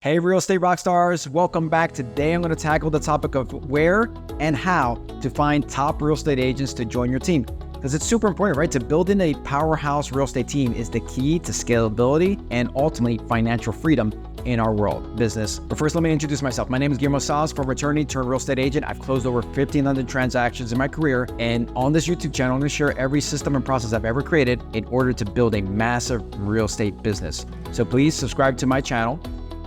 Hey, real estate rock stars, welcome back. Today, I'm going to tackle the topic of where and how to find top real estate agents to join your team. Because it's super important, right? To build in a powerhouse real estate team is the key to scalability and ultimately financial freedom in our world, business. But first, let me introduce myself. My name is Guillermo, Salas, former attorney turned real estate agent. I've closed over 1,500 transactions in my career. And on this YouTube channel, I'm going to share every system and process I've ever created in order to build a massive real estate business. So please subscribe to my channel.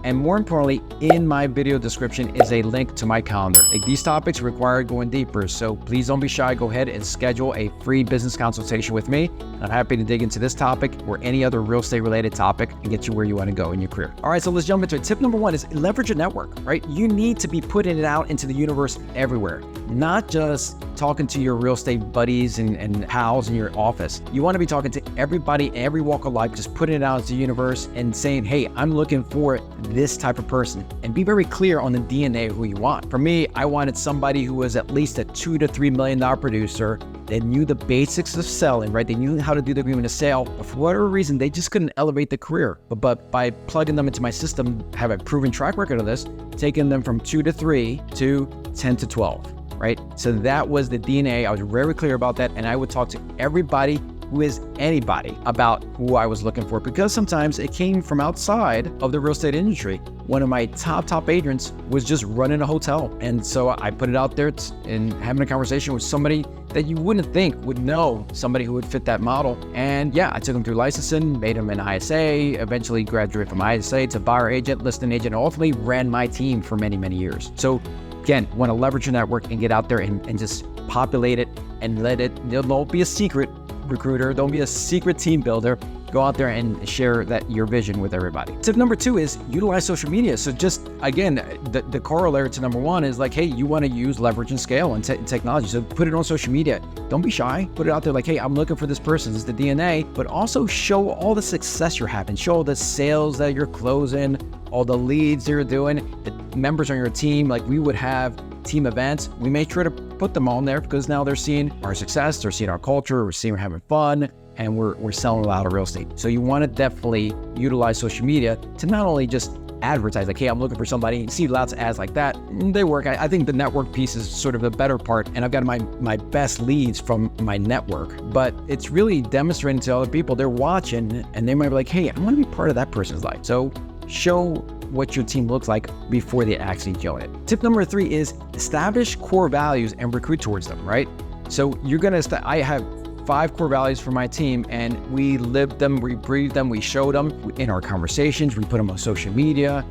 And more importantly, in my video description is a link to my calendar. These topics require going deeper, so please don't be shy. Go ahead and schedule a free business consultation with me. I'm happy to dig into this topic or any other real estate related topic and get you where you want to go in your career. All right, so let's jump into it. Tip number one is leverage your network, right? You need to be putting it out into the universe everywhere, not just talking to your real estate buddies and pals in your office. You want to be talking to everybody, every walk of life, just putting it out into the universe and saying, hey, I'm looking for this type of person, and be very clear on the DNA of who you want. For me, I wanted somebody who was at least a $2 to $3 million producer. They knew the basics of selling, right? They knew how to do the agreement of sale, but for whatever reason, they just couldn't elevate the career. But by plugging them into my system, have a proven track record of this, taking them from 2 to 3 to 10 to 12, right? So that was the DNA. I was very clear about that, and I would talk to everybody who is anybody about who I was looking for, because sometimes it came from outside of the real estate industry. One of my top agents was just running a hotel. And so I put it out there and having a conversation with somebody that you wouldn't think would know somebody who would fit that model. And yeah, I took him through licensing, made him an ISA, eventually graduated from ISA to buyer agent, listing agent, and ultimately ran my team for many years. So again, want to leverage your network and get out there and just populate it and let it, don't be a secret recruiter, don't be a secret team builder. Go out there and share your vision with everybody. Tip number two is utilize social media. So just, again, the corollary to number one is like, hey, you want to use leverage and scale and technology. So put it on social media. Don't be shy. Put it out there like, hey, I'm looking for this person. This is the DNA, but also show all the success you're having. Show all the sales that you're closing, all the leads you're doing, the members on your team. Like, we would have team events. We make sure to put them on there because now they're seeing our success, they're seeing our culture, we're seeing we're having fun, and we're selling a lot of real estate. So you want to definitely utilize social media to not only just advertise, like, hey, I'm looking for somebody. You see lots of ads like that. They work. I think the network piece is sort of the better part, and I've got my best leads from my network. But it's really demonstrating to other people, they're watching, and they might be like, hey, I want to be part of that person's life. So show what your team looks like before they actually join it. Tip number three is establish core values and recruit towards them, right? So you're going to, I have 5 core values for my team, and we lived them, we breathed them, we showed them in our conversations, we put them on social media.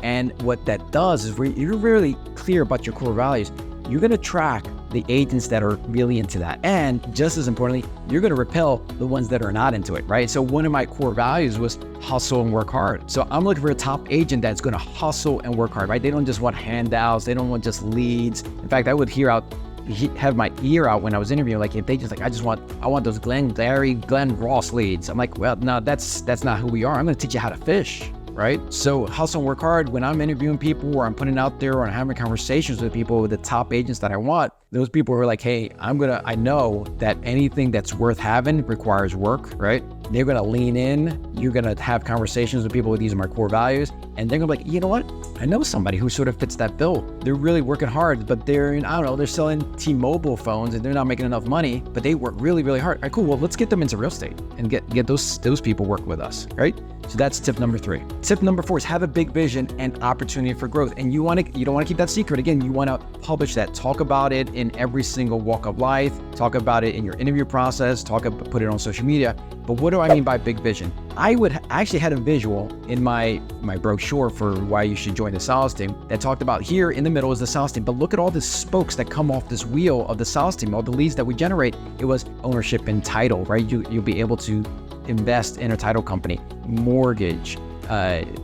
And what that does is you're really clear about your core values. You're going to track the agents that are really into that. And just as importantly, you're going to repel the ones that are not into it, right? So one of my core values was hustle and work hard. So I'm looking for a top agent that's going to hustle and work hard, right? They don't just want handouts. They don't want just leads. In fact, I would have my ear out when I was interviewing, like, if they just like, I want those Glenn Ross leads. I'm like, well, no, that's not who we are. I'm going to teach you how to fish, right? So hustle and work hard. When I'm interviewing people or I'm putting out there or I'm having conversations with people, with the top agents that I want, those people who are like, hey, I know that anything that's worth having requires work, right? They're going to lean in. You're going to have conversations with people with these are my core values. And they're going to be like, you know what? I know somebody who sort of fits that bill. They're really working hard, but they're selling T-Mobile phones and they're not making enough money, but they work really hard. All right, cool. Well, let's get them into real estate and get those people work with us, right? So that's tip number 3. Tip number 4 is have a big vision and opportunity for growth. And you don't want to keep that secret. Again, you want to publish that. Talk about it in every single walk of life. Talk about it in your interview process. Put it on social media. But what do I mean by big vision? I actually had a visual in my brochure for why you should join the Salas team that talked about here in the middle is the Salas team. But look at all the spokes that come off this wheel of the Salas team, all the leads that we generate. It was ownership and title, right? You'll be able to invest in a title company, mortgage,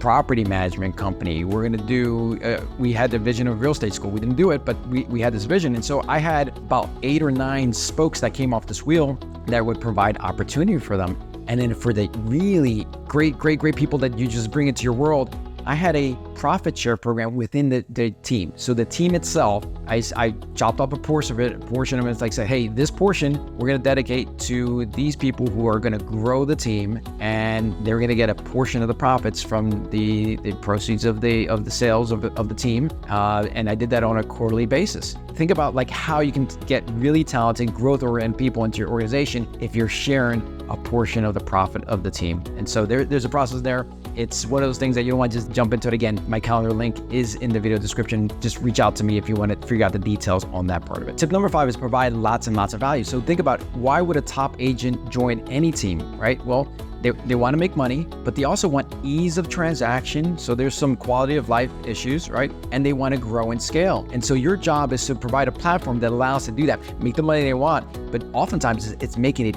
property management company. We're going to do, we had the vision of real estate school. We didn't do it, but we had this vision. And so I had about 8 or 9 spokes that came off this wheel that would provide opportunity for them. And then for the really great people that you just bring into your world, I had a profit share program within the team. So the team itself, I chopped up a portion of it. It's like, say, hey, this portion we're going to dedicate to these people who are going to grow the team, and they're going to get a portion of the profits from the proceeds of the sales of the team. And I did that on a quarterly basis. Think about like how you can get really talented, growth-oriented people into your organization if you're sharing a portion of the profit of the team. And so there's a process there. It's one of those things that you don't want to just jump into it. Again, my calendar link is in the video description. Just reach out to me if you want to figure out the details on that part of it. Tip number 5 is provide lots and lots of value. So think about, why would a top agent join any team, right? Well, they want to make money, but they also want ease of transaction. So there's some quality of life issues, right? And they want to grow and scale. And so your job is to provide a platform that allows to do that, make the money they want, but oftentimes it's making it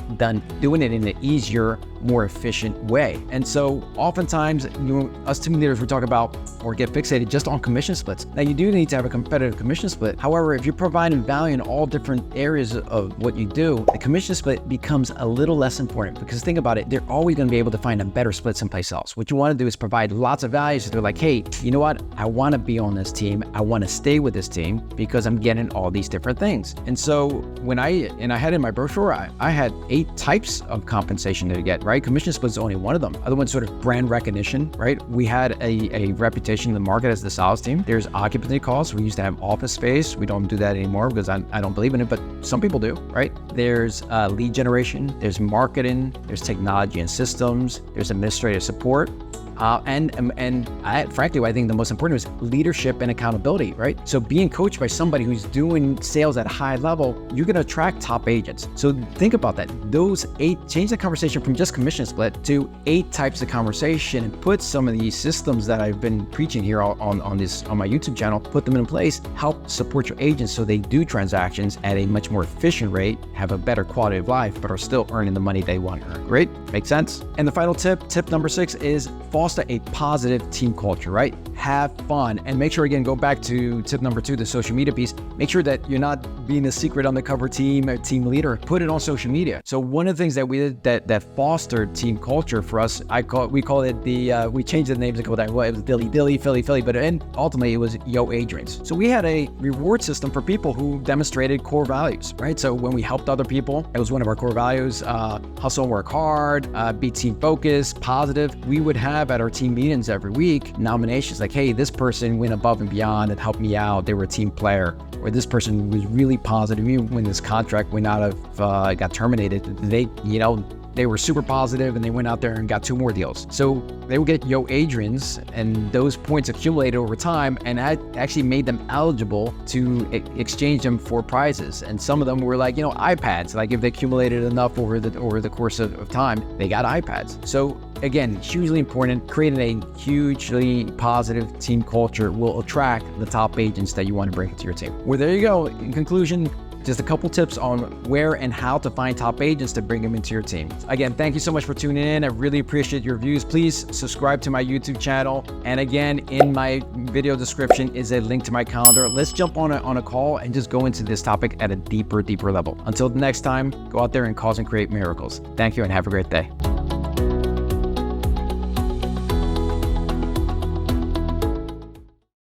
doing it in an easier, more efficient way. And so oftentimes, us team leaders, we talk about or get fixated just on commission splits. Now, you do need to have a competitive commission split. However, if you're providing value in all different areas of what you do, the commission split becomes a little less important, because think about it, they're always going to be able to find a better split someplace else. What you want to do is provide lots of value. So they're like, hey, you know what? I want to be on this team. I want to stay with this team because I'm getting all these different things. And so when I had in my brochure, I had 8 types of compensation to get, right? Commission split is only one of them. Other ones, sort of brand recognition, right? We had a reputation in the market as the Salas team. There's occupancy costs. We used to have office space. We don't do that anymore because I don't believe in it, but some people do, right? There's lead generation, there's marketing, there's technology and systems, there's administrative support. Frankly, what I think the most important is leadership and accountability, right? So being coached by somebody who's doing sales at a high level, you're going to attract top agents. So think about that. Those 8, change the conversation from just commission split to 8 types of conversation, and put some of these systems that I've been preaching here on my YouTube channel, put them in place, help support your agents so they do transactions at a much more efficient rate, have a better quality of life, but are still earning the money they want to earn. Great? Makes sense? And the final tip number 6 is foster a positive team culture, right? Have fun. And make sure, again, go back to tip number 2, the social media piece. Make sure that you're not being a secret undercover team or team leader. Put it on social media. So one of the things that we did that fostered team culture for us, we call it we changed the names a couple times. Well, it was Dilly, Philly, but ultimately it was Yo Adrian's. So we had a reward system for people who demonstrated core values, right? So when we helped other people, it was one of our core values, hustle and work hard, be team focused, positive. We would have at our team meetings every week nominations like, hey, this person went above and beyond and helped me out. They were a team player. Or this person was really positive. Even when this contract got terminated, they were super positive and they went out there and got 2 more deals. So they would get Yo Adrian's, and those points accumulated over time, and that actually made them eligible to exchange them for prizes. And some of them were like, iPads. Like if they accumulated enough over the course of time, they got iPads. So again, hugely important. Creating a hugely positive team culture will attract the top agents that you want to bring into your team. Well, there you go. In conclusion, just a couple tips on where and how to find top agents to bring them into your team. Again, thank you so much for tuning in. I really appreciate your views. Please subscribe to my YouTube channel. And again, in my video description is a link to my calendar. Let's jump on a call and just go into this topic at a deeper level. Until the next time, go out there and cause and create miracles. Thank you and have a great day.